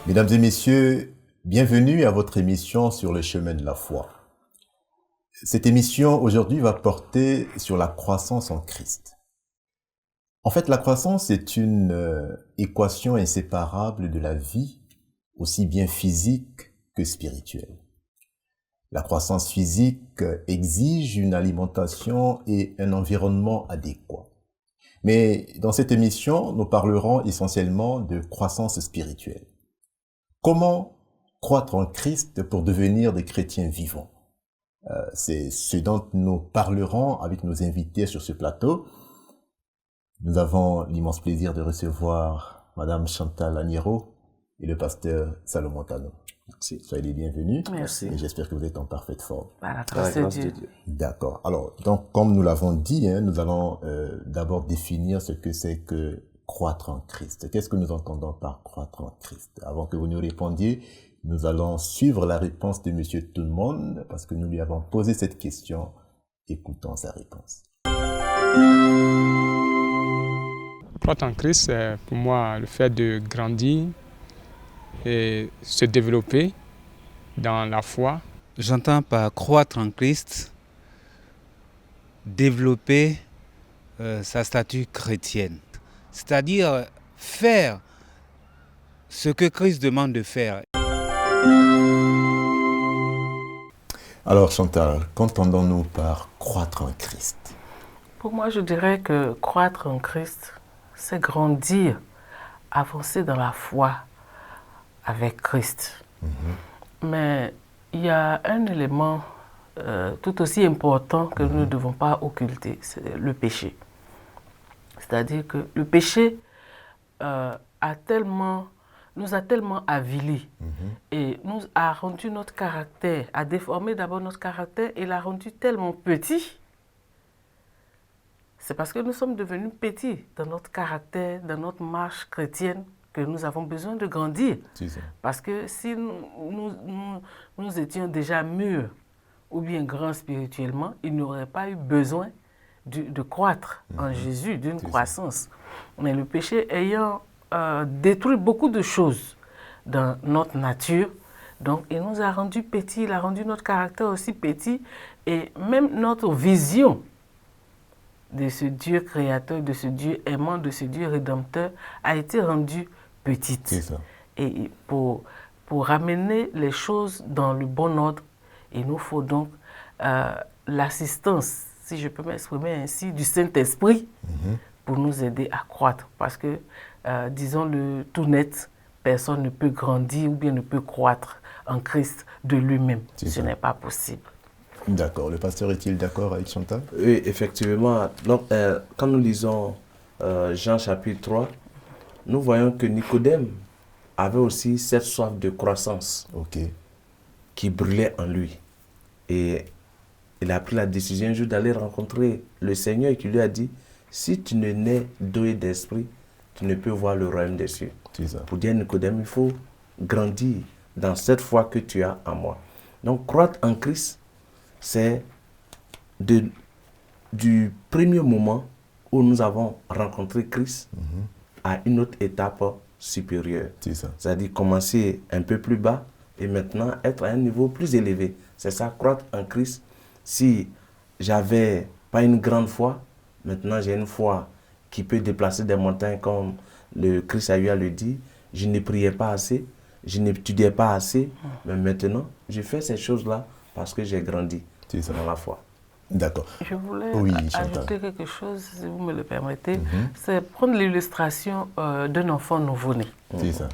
Mesdames et messieurs, bienvenue à votre émission sur le chemin de la foi. Cette émission aujourd'hui va porter sur la croissance en Christ. En fait, la croissance est une équation inséparable de la vie, aussi bien physique que spirituelle. La croissance physique exige une alimentation et un environnement adéquats. Mais dans cette émission, nous parlerons essentiellement de croissance spirituelle. Comment croître en Christ pour devenir des chrétiens vivants? C'est ce dont nous parlerons avec nos invités sur ce plateau. Nous avons l'immense plaisir de recevoir Madame Chantal Agnero et le pasteur Salomon Tano. Merci. Soyez les bienvenus. Merci. Et j'espère que vous êtes en parfaite forme. Par la grâce de Dieu. D'accord. Alors, donc, comme nous l'avons dit, nous allons d'abord définir ce que c'est que croître en Christ. Qu'est-ce que nous entendons par croître en Christ? Avant que vous nous répondiez, nous allons suivre la réponse de Monsieur Tout-le-Monde parce que nous lui avons posé cette question. Écoutons sa réponse. Croître en Christ, c'est pour moi le fait de grandir et se développer dans la foi. J'entends par croître en Christ, développer sa statue chrétienne. C'est-à-dire faire ce que Christ demande de faire. Alors Chantal, qu'entendons-nous par croître en Christ? Pour moi, je dirais que croître en Christ, c'est grandir, avancer dans la foi avec Christ. Mais il y a un élément tout aussi important que nous ne devons pas occulter, c'est le péché. C'est-à-dire que le péché nous a tellement avilis et nous a rendu notre caractère, a déformé d'abord notre caractère et l'a rendu tellement petit. C'est parce que nous sommes devenus petits dans notre caractère, dans notre marche chrétienne, que nous avons besoin de grandir. Parce que si nous étions déjà mûrs ou bien grands spirituellement, il n'aurait pas eu besoin de croître en Jésus, d'une croissance. Mais le péché ayant détruit beaucoup de choses dans notre nature, donc il nous a rendus petits, il a rendu notre caractère aussi petit, et même notre vision de ce Dieu créateur, de ce Dieu aimant, de ce Dieu rédempteur a été rendue petite. C'est ça. Et pour ramener les choses dans le bon ordre, il nous faut donc l'assistance, si je peux m'exprimer ainsi, du Saint-Esprit pour nous aider à croître. Parce que, disons-le tout net, personne ne peut grandir ou bien ne peut croître en Christ de lui-même. Ce n'est pas possible. D'accord. Le pasteur est-il d'accord avec Chantal? Oui, effectivement. Donc, quand nous lisons Jean chapitre 3, nous voyons que Nicodème avait aussi cette soif de croissance qui brûlait en lui. Et il a pris la décision un jour d'aller rencontrer le Seigneur et qui lui a dit, si tu ne nais d'eau et d'esprit, tu ne peux voir le royaume des cieux. Pour dire à Nicodème, il faut grandir dans cette foi que tu as en moi. Donc, croître en Christ, c'est du premier moment où nous avons rencontré Christ à une autre étape supérieure. C'est-à-dire commencer un peu plus bas et maintenant être à un niveau plus élevé. C'est ça, croître en Christ. Si j'avais pas une grande foi, maintenant j'ai une foi qui peut déplacer des montagnes comme le Christ a eu à le dire. Je ne priais pas assez, je n'étudiais pas assez, mais maintenant je fais ces choses-là parce que j'ai grandi dans la foi. D'accord. Je voulais Chantal, ajouter quelque chose, si vous me le permettez. C'est prendre l'illustration d'un enfant nouveau-né. C'est ça.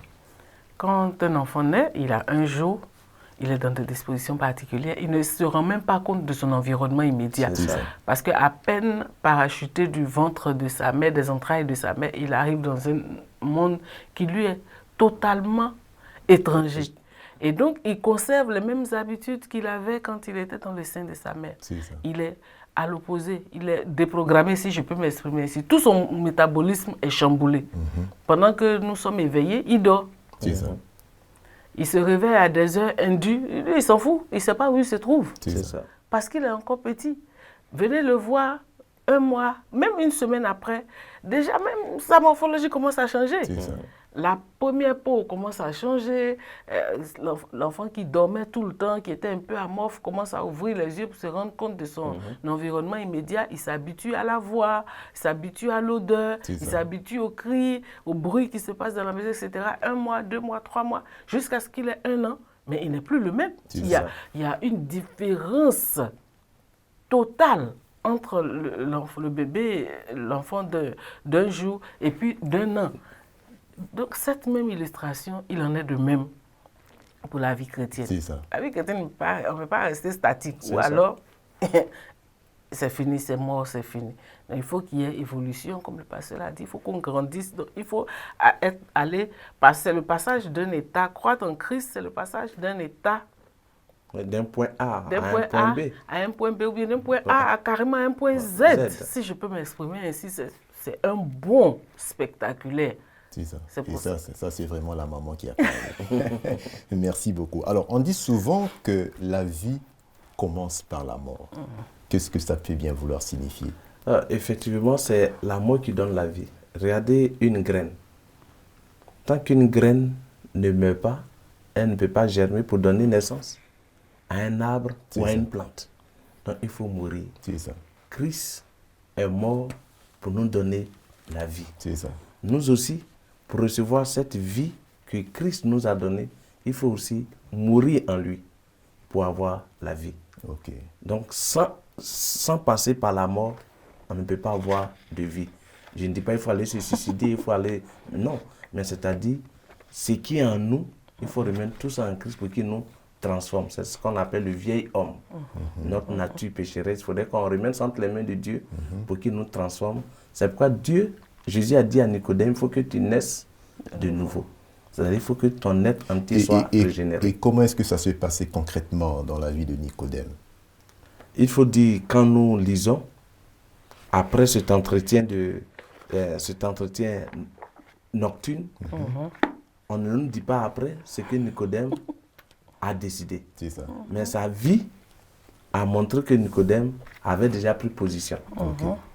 Quand un enfant naît, il a un jour, il est dans des dispositions particulières, il ne se rend même pas compte de son environnement immédiat. Parce qu'à peine parachuté du ventre de sa mère, des entrailles de sa mère, il arrive dans un monde qui lui est totalement étranger. Et donc, il conserve les mêmes habitudes qu'il avait quand il était dans le sein de sa mère. Il est à l'opposé, il est déprogrammé, si je peux m'exprimer ainsi. Tout son métabolisme est chamboulé. Pendant que nous sommes éveillés, il dort. Il se réveille à des heures indues, il s'en fout, il ne sait pas où il se trouve. Parce qu'il est encore petit. Venez le voir un mois, même une semaine après, déjà même sa morphologie commence à changer. la première peau commence à changer, l'enfant qui dormait tout le temps, qui était un peu amorphe, commence à ouvrir les yeux pour se rendre compte de son environnement immédiat. Il s'habitue à la voix, il s'habitue à l'odeur, il s'habitue aux cris, au bruit qui se passe dans la maison, etc. 1 mois, 2 mois, 3 mois, jusqu'à ce qu'il ait 1 an, mais il n'est plus le même. Il y a une différence totale entre le bébé, l'enfant d'un jour et puis d'1 an. Donc, cette même illustration, il en est de même pour la vie chrétienne. C'est ça. La vie chrétienne, on ne peut pas rester statique. Ou alors, c'est fini, c'est mort, c'est fini. Donc, il faut qu'il y ait évolution, comme le pasteur l'a dit. Il faut qu'on grandisse. Donc, il faut aller passer le passage d'un état. Croître en Christ, c'est le passage d'un état. D'un point A à un point B. À un point B, ou bien d'un point A à carrément un point Z. Si je peux m'exprimer ainsi, c'est un bond spectaculaire. C'est ça. Et ça, c'est vraiment la maman qui a parlé. Merci beaucoup. Alors, on dit souvent que la vie commence par la mort. Qu'est-ce que ça peut bien vouloir signifier? Effectivement, c'est la mort qui donne la vie. Regardez une graine. Tant qu'une graine ne meurt pas, elle ne peut pas germer pour donner naissance à un arbre ou à une plante. Donc, il faut mourir. C'est ça. Christ est mort pour nous donner la vie. C'est ça. Nous aussi, pour recevoir cette vie que Christ nous a donnée, il faut aussi mourir en lui pour avoir la vie. Okay. Donc, sans passer par la mort, on ne peut pas avoir de vie. Je ne dis pas qu'il faut aller se suicider, il faut aller... Non, mais c'est-à-dire, ce qui est en nous, il faut remettre tout ça en Christ pour qu'il nous transforme. C'est ce qu'on appelle le vieil homme. Notre nature pécheresse. Il faudrait qu'on remette entre les mains de Dieu pour qu'il nous transforme. C'est pourquoi Jésus a dit à Nicodème, il faut que tu naisses de nouveau. C'est-à-dire, il faut que ton être entier soit régénéré. Et comment est-ce que ça s'est passé concrètement dans la vie de Nicodème? Il faut dire, quand nous lisons, après cet entretien nocturne, on ne nous dit pas après ce que Nicodème a décidé. C'est ça. Mais sa vie a montré que Nicodème avait déjà pris position.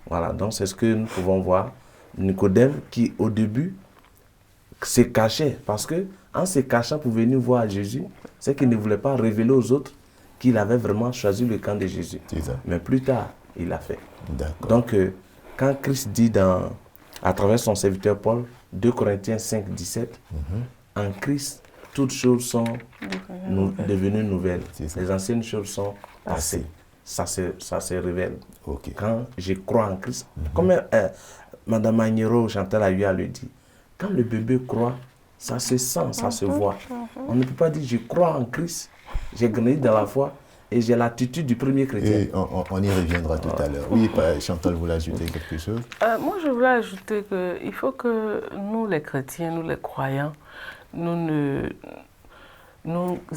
Voilà, donc c'est ce que nous pouvons voir. Nicodème qui, au début, se cachait, parce que en se cachant pour venir voir Jésus, c'est qu'il ne voulait pas révéler aux autres qu'il avait vraiment choisi le camp de Jésus. C'est ça. Mais plus tard, il l'a fait. D'accord. Donc, quand Christ dit à travers son serviteur Paul, 2 Corinthiens 5, 17, en Christ, toutes choses sont devenues nouvelles. Les anciennes choses sont passées. Ça se révèle. Okay. Quand je crois en Christ, comme Mme Agnero Chantal a eu à le dire, quand le bébé croit, ça se sent, ça se voit. On ne peut pas dire je crois en Christ, j'ai grandi dans la foi et j'ai l'attitude du premier chrétien. Et on y reviendra tout à l'heure. Oui, Chantal voulait ajouter quelque chose? Moi, je voulais ajouter qu'il faut que nous, les chrétiens, nous, les croyants, nous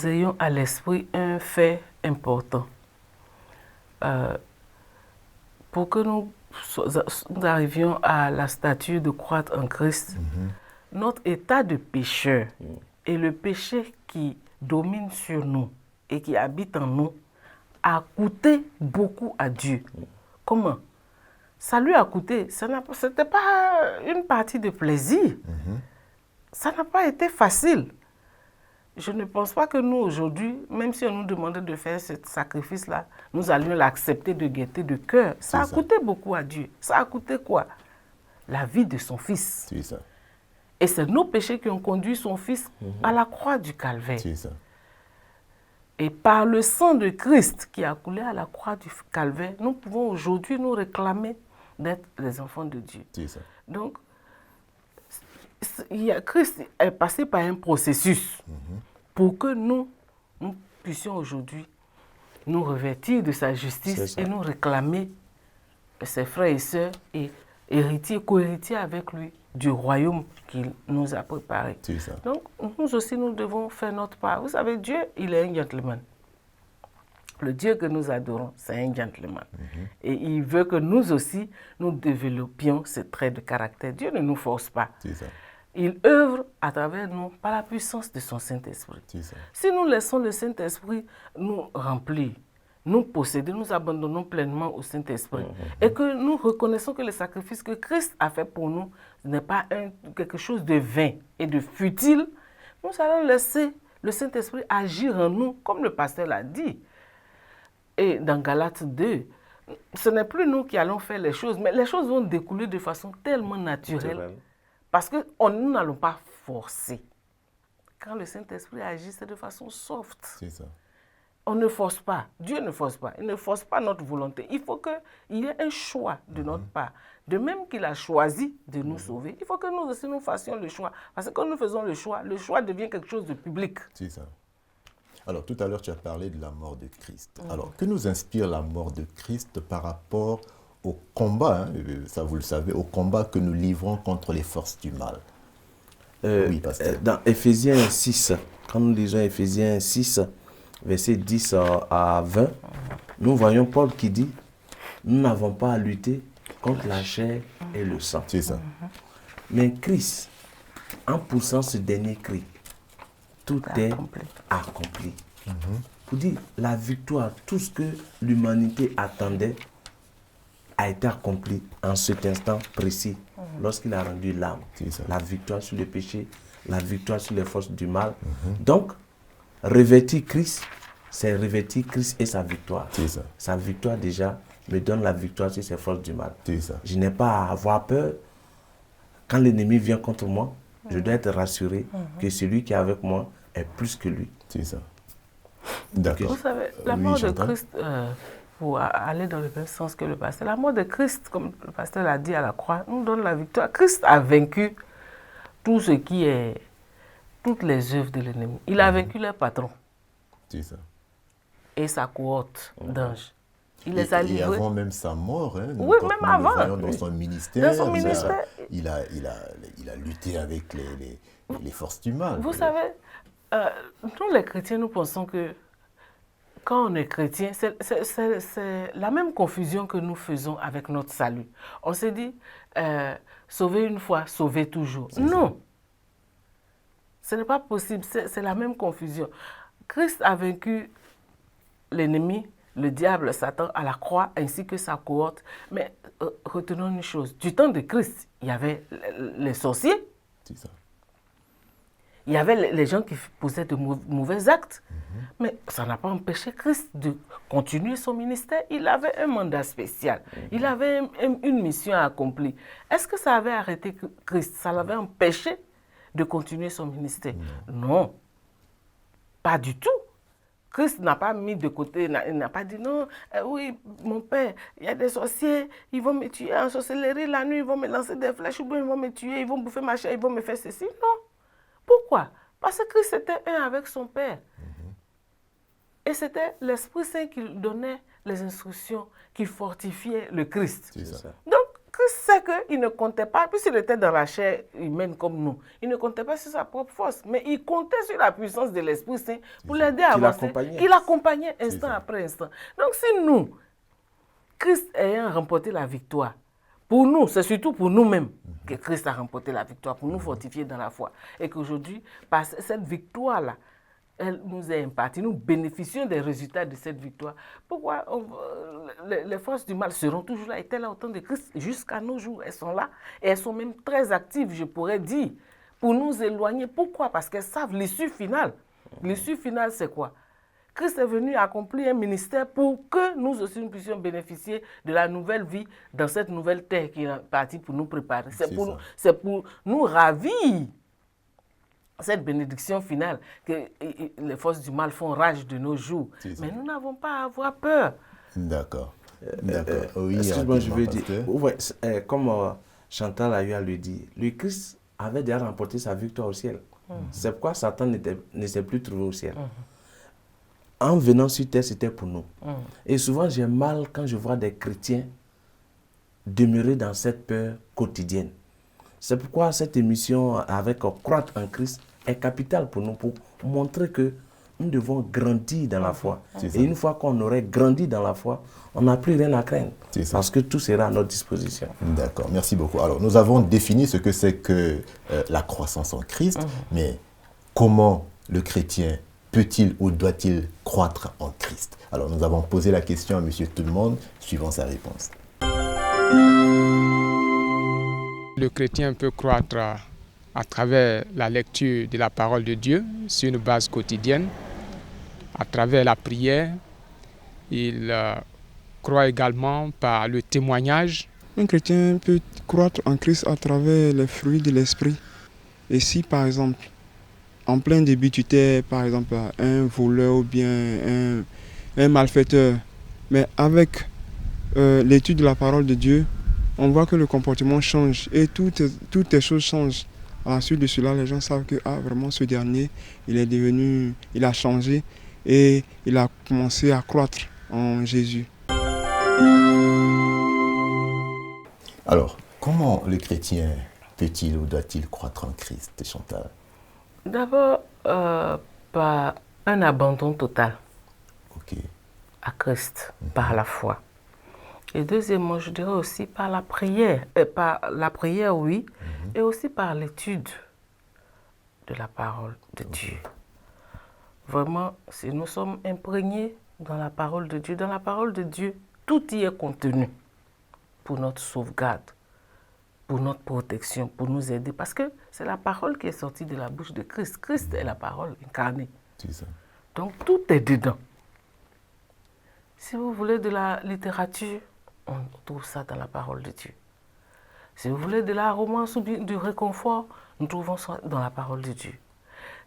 ayons à l'esprit un fait important. Pour que nous arrivions à la stature de croître en Christ, notre état de pécheur et le péché qui domine sur nous et qui habite en nous a coûté beaucoup à Dieu. Comment? Ça lui a coûté. Ce n'était pas une partie de plaisir. Ça n'a pas été facile. Je ne pense pas que nous, aujourd'hui, même si on nous demandait de faire ce sacrifice-là, nous allions l'accepter de gaieté de cœur. Ça a coûté beaucoup à Dieu. Ça a coûté quoi? La vie de son fils. C'est ça. Et c'est nos péchés qui ont conduit son fils à la croix du calvaire. C'est ça. Et par le sang de Christ qui a coulé à la croix du calvaire, nous pouvons aujourd'hui nous réclamer d'être les enfants de Dieu. C'est ça. Donc, Christ est passé par un processus pour que nous puissions aujourd'hui nous revêtir de sa justice et nous réclamer ses frères et sœurs et co-héritiers avec lui du royaume qu'il nous a préparé. C'est ça. Donc, nous aussi, nous devons faire notre part. Vous savez, Dieu, il est un gentleman. Le Dieu que nous adorons, c'est un gentleman. Et il veut que nous aussi, nous développions ce trait de caractère. Dieu ne nous force pas. C'est ça. Il œuvre à travers nous par la puissance de son Saint-Esprit. Si nous laissons le Saint-Esprit nous remplir, nous posséder, nous abandonnons pleinement au Saint-Esprit. Et que nous reconnaissons que le sacrifice que Christ a fait pour nous n'est pas quelque chose de vain et de futile. Nous allons laisser le Saint-Esprit agir en nous, comme le pasteur l'a dit. Et dans Galates 2, ce n'est plus nous qui allons faire les choses, mais les choses vont découler de façon tellement naturelle. Parce que nous n'allons pas forcer. Quand le Saint-Esprit agit, c'est de façon soft. C'est ça. On ne force pas. Dieu ne force pas. Il ne force pas notre volonté. Il faut qu'il y ait un choix de notre part. De même qu'il a choisi de nous sauver, il faut que nous aussi nous fassions le choix. Parce que quand nous faisons le choix devient quelque chose de public. C'est ça. Alors, tout à l'heure, tu as parlé de la mort de Christ. Alors, que nous inspire la mort de Christ par rapport au combat, ça vous le savez, au combat que nous livrons contre les forces du mal? Oui, pasteur. Dans Éphésiens 6, quand nous lisons Éphésiens 6, versets 10 à 20, nous voyons Paul qui dit, nous n'avons pas à lutter contre la chair et le sang. C'est ça. Mais Christ, en poussant ce dernier cri, tout est accompli. Pour dire, la victoire, tout ce que l'humanité attendait a été accompli en cet instant précis, lorsqu'il a rendu l'âme. La victoire sur le péché, la victoire sur les forces du mal. Donc, revêtir Christ, c'est revêtir Christ et sa victoire. Ça. Sa victoire déjà me donne la victoire sur ces forces du mal. Ça. Je n'ai pas à avoir peur. Quand l'ennemi vient contre moi, je dois être rassuré que celui qui est avec moi est plus que lui. C'est ça. D'accord. Vous savez, la mort de Christ, pour aller dans le même sens que le pasteur, la mort de Christ, comme le pasteur l'a dit à la croix, nous donne la victoire. Christ a vaincu tout ce qui est, toutes les œuvres de l'ennemi. Il a vaincu les patrons. C'est ça. Et sa cohorte d'anges. Il les a livrés. Et avant même sa mort, oui, même avant. Dans son ministère, dans son ministère. Il a lutté avec les forces du mal. Vous savez, nous les chrétiens, nous pensons que quand on est chrétien, c'est la même confusion que nous faisons avec notre salut. On s'est dit, sauver une fois, sauver toujours. Non, ce n'est pas possible, c'est la même confusion. Christ a vaincu l'ennemi, le diable, Satan, à la croix, ainsi que sa cohorte. Mais retenons une chose, du temps de Christ, il y avait les sorciers. C'est ça. Il y avait les gens qui posaient de mauvais actes. Mais ça n'a pas empêché Christ de continuer son ministère. Il avait un mandat spécial. Il avait une mission à accomplir. Est-ce que ça avait arrêté Christ? Ça l'avait empêché de continuer son ministère? Non, pas du tout. Christ n'a pas mis de côté, il n'a pas dit non, oui, mon père, il y a des sorciers, ils vont me tuer en sorcellerie la nuit, ils vont me lancer des flèches, ou bien ils vont me tuer, ils vont bouffer ma chair, ils vont me faire ceci. Non. Pourquoi? Parce que Christ était un avec son Père. Et c'était l'Esprit Saint qui donnait les instructions, qui fortifiait le Christ. C'est ça. Donc, Christ sait qu'il ne comptait pas, puisqu'il était dans la chair humaine comme nous, il ne comptait pas sur sa propre force, mais il comptait sur la puissance de l'Esprit Saint pour l'aider à avancer. Il l'accompagnait instant après instant. Donc, si nous, Christ ayant remporté la victoire, pour nous, c'est surtout pour nous-mêmes que Christ a remporté la victoire, pour nous fortifier dans la foi. Et qu'aujourd'hui, par cette victoire-là, elle nous est impartie. Nous bénéficions des résultats de cette victoire. Pourquoi les forces du mal seront toujours là, étaient là au temps de Christ jusqu'à nos jours. Elles sont là et elles sont même très actives, je pourrais dire, pour nous éloigner. Pourquoi? Parce qu'elles savent l'issue finale. L'issue finale, c'est quoi? Christ est venu accomplir un ministère pour que nous aussi nous puissions bénéficier de la nouvelle vie dans cette nouvelle terre qui est partie pour nous préparer. C'est pour nous ravir cette bénédiction finale que les forces du mal font rage de nos jours. Mais nous n'avons pas à avoir peur. D'accord. Oui, excuse-moi, je veux dire, comme Chantal a eu à le dire, le Christ avait déjà remporté sa victoire au ciel. C'est pourquoi Satan ne s'est plus trouvé au ciel. En venant sur terre, c'était pour nous. Et souvent, j'ai mal quand je vois des chrétiens demeurer dans cette peur quotidienne. C'est pourquoi cette émission avec Croître en Christ est capitale pour nous, pour montrer que nous devons grandir dans la foi. Et une fois qu'on aurait grandi dans la foi, on n'a plus rien à craindre. Parce que tout sera à notre disposition. D'accord, merci beaucoup. Alors, nous avons défini ce que c'est que la croissance en Christ, mais comment le chrétien peut-il ou doit-il croître en Christ? Alors, nous avons posé la question à Monsieur Tout-le-Monde, suivant sa réponse. Le chrétien peut croître à travers la lecture de la parole de Dieu sur une base quotidienne, à travers la prière. Il croit également par le témoignage. Un chrétien peut croître en Christ à travers les fruits de l'esprit. Et si, par exemple, en plein début, tu étais, par exemple, un voleur ou bien un malfaiteur, mais avec l'étude de la parole de Dieu, on voit que le comportement change et toutes les choses changent. À la suite de cela, les gens savent que vraiment ce dernier, il a changé et il a commencé à croître en Jésus. Alors, comment le chrétien peut-il ou doit-il croître en Christ, Chantal? D'abord, par un abandon total à Christ, par la foi. Et deuxièmement, je dirais aussi par la prière. Oui, et aussi par l'étude de la parole de Dieu. Vraiment, si nous sommes imprégnés dans la parole de Dieu, tout y est contenu pour notre sauvegarde, pour notre protection, pour nous aider. Parce que c'est la parole qui est sortie de la bouche de Christ. Christ est la parole incarnée. C'est ça. Donc tout est dedans. Si vous voulez de la littérature, on trouve ça dans la parole de Dieu. Si vous voulez de la romance ou du réconfort, nous trouvons ça dans la parole de Dieu.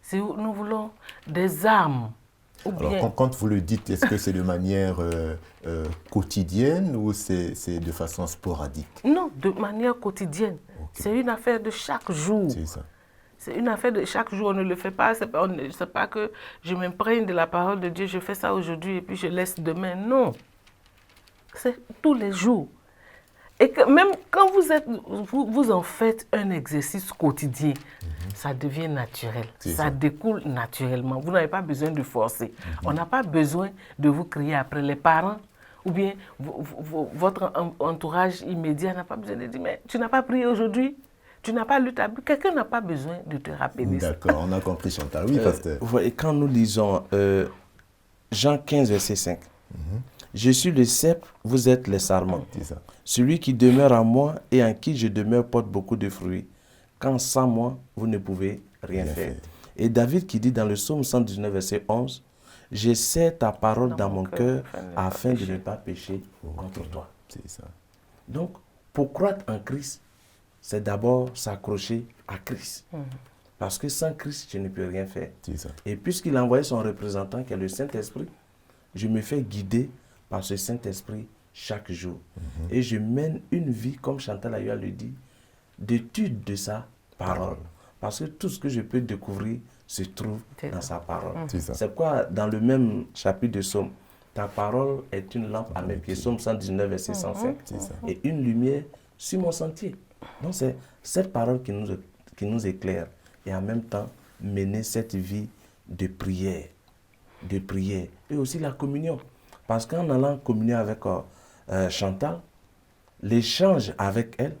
Si nous voulons des armes, alors, quand vous le dites, est-ce que c'est de manière quotidienne ou c'est de façon sporadique? Non, de manière quotidienne. C'est une affaire de chaque jour. C'est ça. C'est une affaire de chaque jour. On ne le fait pas. C'est pas que je m'imprègne de la parole de Dieu, je fais ça aujourd'hui et puis je laisse demain. Non. C'est tous les jours. Et que même quand vous en faites un exercice quotidien, ça devient naturel. Ça découle naturellement. Vous n'avez pas besoin de forcer. On n'a pas besoin de vous crier après. Les parents ou bien votre entourage immédiat n'a pas besoin de dire « Mais tu n'as pas prié aujourd'hui, tu n'as pas lu ta Bible. » Quelqu'un n'a pas besoin de te rappeler ça. D'accord, on a compris, Chantal. Oui, pasteur. Et quand nous lisons Jean 15, verset 5, je suis le cep, vous êtes les sarments. Celui qui demeure en moi et en qui je demeure porte beaucoup de fruits. Quand sans moi, vous ne pouvez rien faire. Et David qui dit dans le psaume 119, verset 11, j'essaie ta parole dans mon cœur afin de ne pas pécher contre toi. C'est ça. Donc, pour croître en Christ, c'est d'abord s'accrocher à Christ. Parce que sans Christ, je ne peux rien faire. Ça. Et puisqu'il a envoyé son représentant, qui est le Saint-Esprit, je me fais guider par ce Saint-Esprit chaque jour. Et je mène une vie, comme Chantal Ayua le dit, d'étude de sa parole. Parce que tout ce que je peux découvrir se trouve dans sa parole. C'est pourquoi dans le même chapitre de Psaume, ta parole est une lampe à mes pieds. Psaume 119, verset 105. Et une lumière sur mon sentier. Donc c'est cette parole qui nous éclaire. Et en même temps, mener cette vie de prière. Et aussi la communion. Parce qu'en allant communier avec Chantal, l'échange avec elle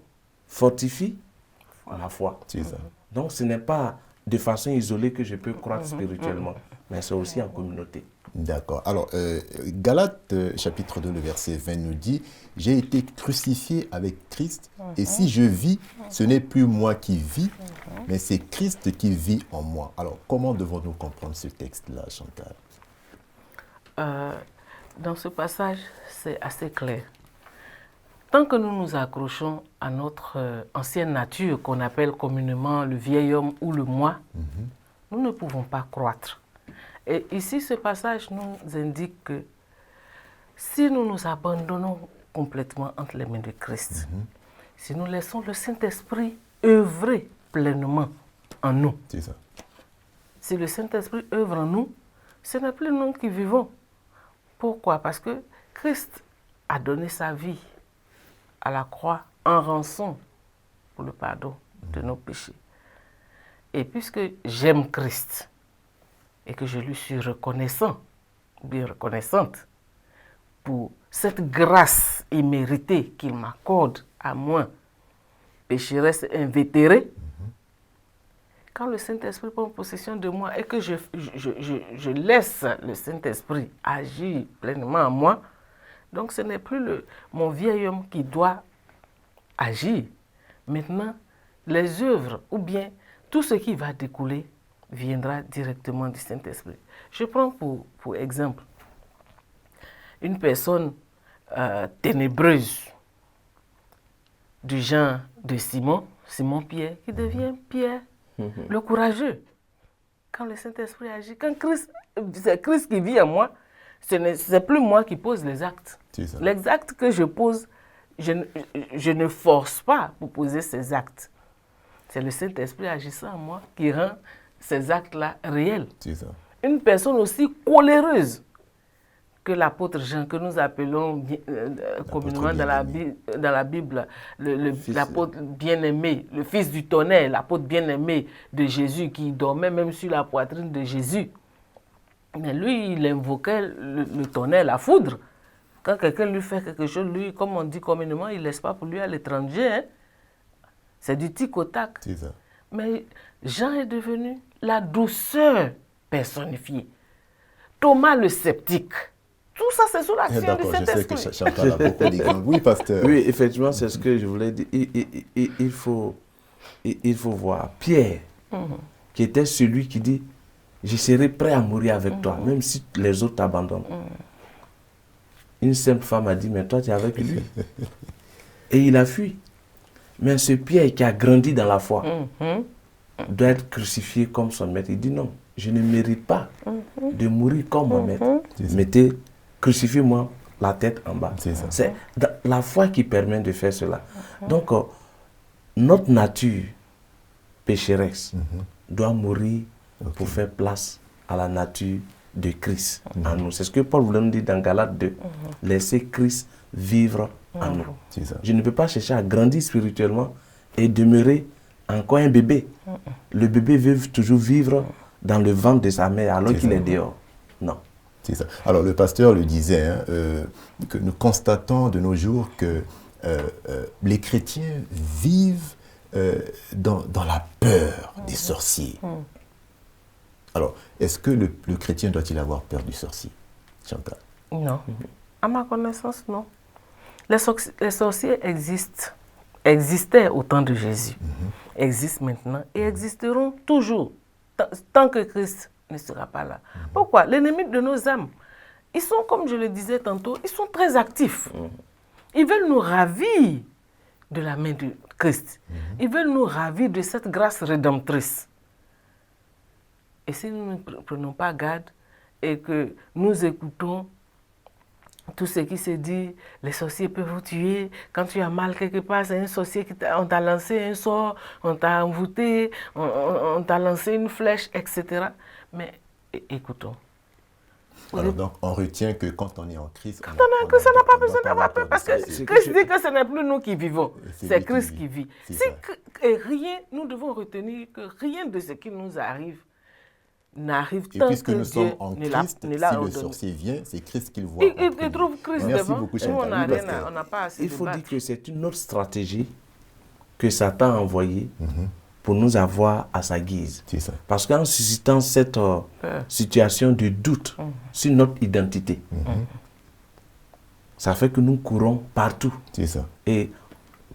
fortifie la foi. Donc ce n'est pas de façon isolée que je peux croître spirituellement, mais c'est aussi en communauté. D'accord. Alors, Galates, chapitre 2, le verset 20 nous dit « J'ai été crucifié avec Christ, et si je vis, ce n'est plus moi qui vis, mais c'est Christ qui vit en moi. » Alors, comment devons-nous comprendre ce texte-là, Chantal? Dans ce passage, c'est assez clair. Tant que nous nous accrochons à notre ancienne nature, qu'on appelle communément le vieil homme ou le moi, nous ne pouvons pas croître. Et ici, ce passage nous indique que si nous nous abandonnons complètement entre les mains de Christ, si nous laissons le Saint-Esprit œuvrer pleinement en nous, si le Saint-Esprit œuvre en nous, ce n'est plus nous qui vivons. Pourquoi? Parce que Christ a donné sa vie à la croix en rançon pour le pardon de nos péchés. Et puisque j'aime Christ et que je lui suis reconnaissant, bien reconnaissante, pour cette grâce imméritée qu'il m'accorde à moi, pécheresse invétérée, quand le Saint-Esprit prend possession de moi et que je laisse le Saint-Esprit agir pleinement en moi, donc ce n'est plus mon vieil homme qui doit agir. Maintenant, les œuvres ou bien tout ce qui va découler viendra directement du Saint-Esprit. Je prends pour exemple une personne ténébreuse du genre de Simon-Pierre, qui devient Pierre, le courageux. Quand le Saint-Esprit agit, quand c'est Christ qui vit en moi, ce n'est plus moi qui pose les actes. Les actes que je pose, je ne force pas pour poser ces actes. C'est le Saint-Esprit agissant en moi qui rend ces actes-là réels. Une personne aussi coléreuse que l'apôtre Jean, que nous appelons communément dans la Bible, l'apôtre bien-aimé, le fils du tonnerre, l'apôtre bien-aimé de Jésus, qui dormait même sur la poitrine de Jésus. Mais lui, il invoquait le tonnerre, la foudre. Quand quelqu'un lui fait quelque chose, lui, comme on dit communément, il ne laisse pas pour lui à l'étranger. Hein? C'est du tic au tac. Mais Jean est devenu la douceur personnifiée. Thomas le sceptique. Tout ça, c'est sous l'action du Saint-Esprit. Je sais que Chantal a beaucoup d'exemples. Oui, pasteur. Oui, effectivement, c'est ce que je voulais dire. Il faut voir Pierre, qui était celui qui dit « Je serai prêt à mourir avec toi, même si les autres t'abandonnent. » Une simple femme a dit « Mais toi, tu es avec lui. » Et il a fui. Mais ce Pierre qui a grandi dans la foi doit être crucifié comme son maître. Il dit « Non, je ne mérite pas de mourir comme mon maître. Mettez, crucifiez-moi la tête en bas. » C'est la foi qui permet de faire cela. Donc, notre nature pécheresse doit mourir pour faire place à la nature de Christ en nous. C'est ce que Paul voulait nous dire dans Galates 2. Laissez Christ vivre en nous. Je ne peux pas chercher à grandir spirituellement et demeurer encore un bébé. Le bébé veut toujours vivre dans le ventre de sa mère alors qu'il est dehors. Non. C'est ça. Alors le pasteur le disait, hein, que nous constatons de nos jours que les chrétiens vivent dans la peur des sorciers. Alors, est-ce que le chrétien doit-il avoir peur du sorcier, Chantal? Non. À ma connaissance, non. Les sorciers existaient au temps de Jésus, existent maintenant et existeront toujours, tant que Christ ne sera pas là. Pourquoi? L'ennemi de nos âmes, ils sont, comme je le disais tantôt, ils sont très actifs. Ils veulent nous ravir de la main de Christ. Ils veulent nous ravir de cette grâce rédemptrice. Et si nous ne prenons pas garde et que nous écoutons tout ce qui se dit, les sorciers peuvent vous tuer, quand tu as mal quelque part, c'est un sorcier qui t'a lancé un sort, on t'a envoûté, on t'a lancé une flèche, etc. Mais écoutons. Alors donc, on retient que quand on est en Christ... Quand on est en Christ, on n'a pas besoin d'avoir peur, parce que Christ dit que ce n'est plus nous qui vivons, c'est Christ qui vit. Et rien, nous devons retenir que rien de ce qui nous arrive n'arrive tant puisque que nous sommes Dieu en ne Christ, si le sorcier vient, c'est Christ qu'il voit. Il trouve Christ Merci devant. beaucoup, Nous, on Chantal. n'a pas assez Il faut dire que c'est une autre stratégie que Satan a envoyée pour nous avoir à sa guise. C'est ça. Parce qu'en suscitant cette situation de doute sur notre identité, ça fait que nous courons partout. C'est ça. Et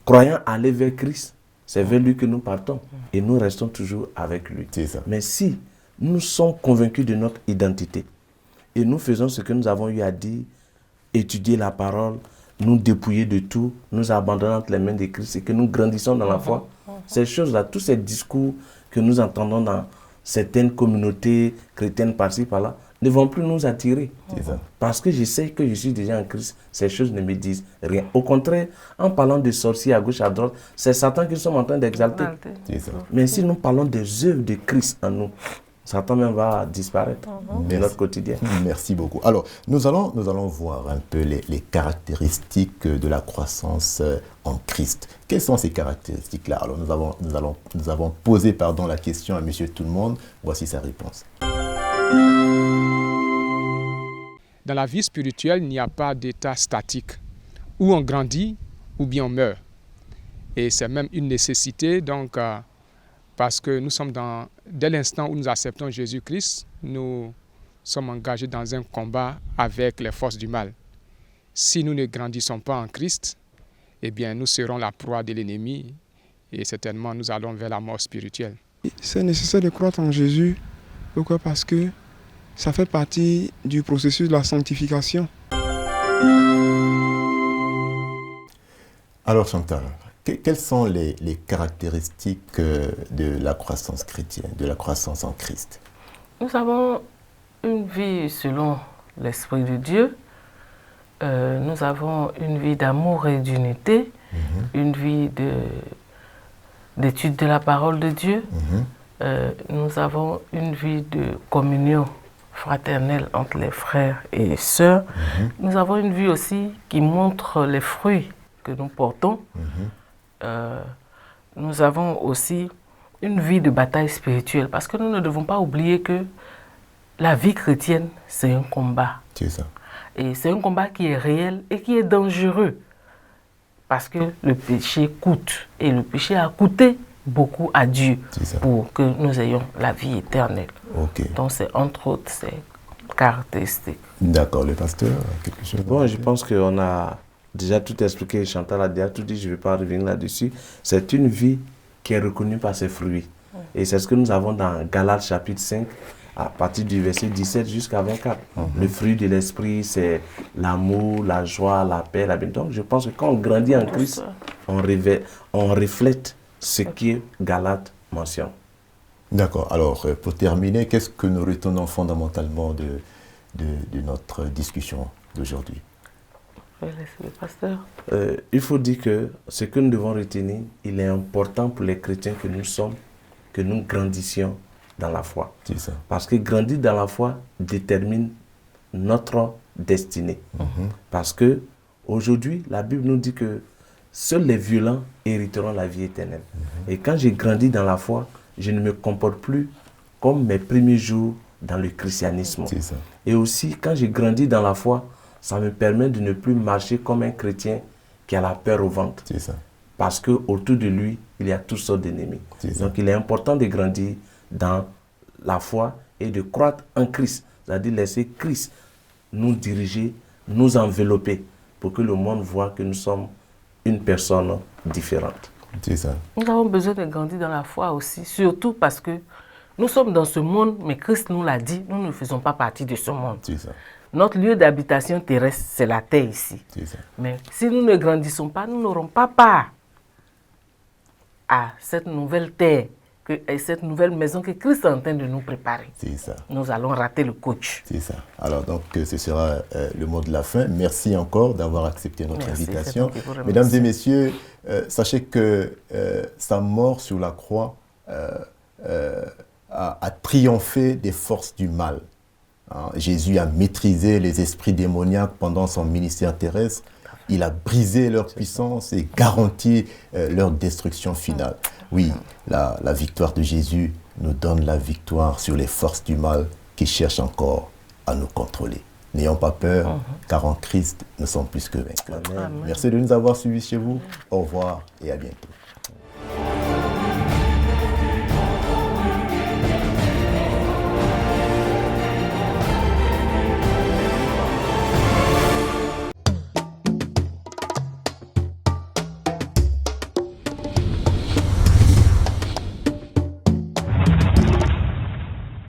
croyant aller vers Christ, c'est vers lui que nous partons. Et nous restons toujours avec lui. C'est ça. Mais si nous sommes convaincus de notre identité et nous faisons ce que nous avons eu à dire, étudier la parole, nous dépouiller de tout, nous abandonner entre les mains de Christ et que nous grandissons dans la foi, ces choses-là, tous ces discours que nous entendons dans certaines communautés chrétiennes par-ci, par-là, ne vont plus nous attirer. Parce que je sais que je suis déjà en Christ, ces choses ne me disent rien. Au contraire, en parlant de sorciers à gauche, à droite, c'est Satan que nous sommes en train d'exalter. Mais si nous parlons des œuvres de Christ en nous, Satan même va disparaître de notre quotidien. Merci beaucoup. Alors, nous allons voir un peu les caractéristiques de la croissance en Christ. Quelles sont ces caractéristiques-là? Alors, nous avons posé la question à Monsieur Tout-le-Monde. Voici sa réponse. Dans la vie spirituelle, il n'y a pas d'état statique. Ou on grandit, ou bien on meurt. Et c'est même une nécessité, donc, parce que nous sommes dès l'instant où nous acceptons Jésus-Christ, nous sommes engagés dans un combat avec les forces du mal. Si nous ne grandissons pas en Christ, eh bien, nous serons la proie de l'ennemi et certainement nous allons vers la mort spirituelle. C'est nécessaire de croître en Jésus. Pourquoi? Parce que ça fait partie du processus de la sanctification. Alors Chantal, quelles sont les caractéristiques de la croissance chrétienne, de la croissance en Christ? Nous avons une vie selon l'Esprit de Dieu. Nous avons une vie d'amour et d'unité, une vie d'étude de la parole de Dieu. Nous avons une vie de communion fraternelle entre les frères et sœurs. Nous avons une vie aussi qui montre les fruits que nous portons. Nous avons aussi une vie de bataille spirituelle parce que nous ne devons pas oublier que la vie chrétienne, c'est un combat. C'est ça. Et c'est un combat qui est réel et qui est dangereux parce que le péché coûte et le péché a coûté beaucoup à Dieu pour que nous ayons la vie éternelle. Donc c'est entre autres ces caractéristiques. D'accord, le pasteur, quelque chose? Bon, je pense qu'on a déjà tout expliqué, Chantal a déjà tout dit, je ne vais pas revenir là-dessus. C'est une vie qui est reconnue par ses fruits. Et c'est ce que nous avons dans Galates chapitre 5, à partir du verset 17 jusqu'à 24. Le fruit de l'esprit, c'est l'amour, la joie, la paix, la bénédiction. Donc je pense que quand on grandit en Christ, on reflète ce que Galates mentionne. D'accord. Alors, pour terminer, qu'est-ce que nous retenons fondamentalement de notre discussion d'aujourd'hui? Je vais laisser le pasteur. Il faut dire que ce que nous devons retenir, il est important pour les chrétiens que nous sommes, que nous grandissions dans la foi. C'est ça. Parce que grandir dans la foi détermine notre destinée. Parce que aujourd'hui, la Bible nous dit que seuls les violents hériteront la vie éternelle. Et quand j'ai grandi dans la foi, je ne me comporte plus comme mes premiers jours dans le christianisme. C'est ça. Et aussi, quand j'ai grandi dans la foi, ça me permet de ne plus marcher comme un chrétien qui a la peur au ventre. C'est ça. Parce qu'autour de lui, il y a toutes sortes d'ennemis. Donc il est important de grandir dans la foi et de croître en Christ. C'est-à-dire laisser Christ nous diriger, nous envelopper pour que le monde voit que nous sommes une personne différente. C'est ça. Nous avons besoin de grandir dans la foi aussi, surtout parce que nous sommes dans ce monde, mais Christ nous l'a dit, nous ne faisons pas partie de ce monde. C'est ça. Notre lieu d'habitation terrestre, c'est la terre ici. C'est ça. Mais si nous ne grandissons pas, nous n'aurons pas part à cette nouvelle terre et cette nouvelle maison que Christ est en train de nous préparer. C'est ça. Nous allons rater le coach. C'est ça. Alors donc ce sera le mot de la fin. Merci encore d'avoir accepté notre invitation. Mesdames et messieurs, sachez que sa mort sur la croix a triomphé des forces du mal. Jésus a maîtrisé les esprits démoniaques pendant son ministère terrestre. Il a brisé leur puissance et garanti leur destruction finale. Oui, la victoire de Jésus nous donne la victoire sur les forces du mal qui cherchent encore à nous contrôler. N'ayons pas peur, car en Christ, nous sommes plus que vainqueurs. Merci de nous avoir suivis chez vous. Au revoir et à bientôt.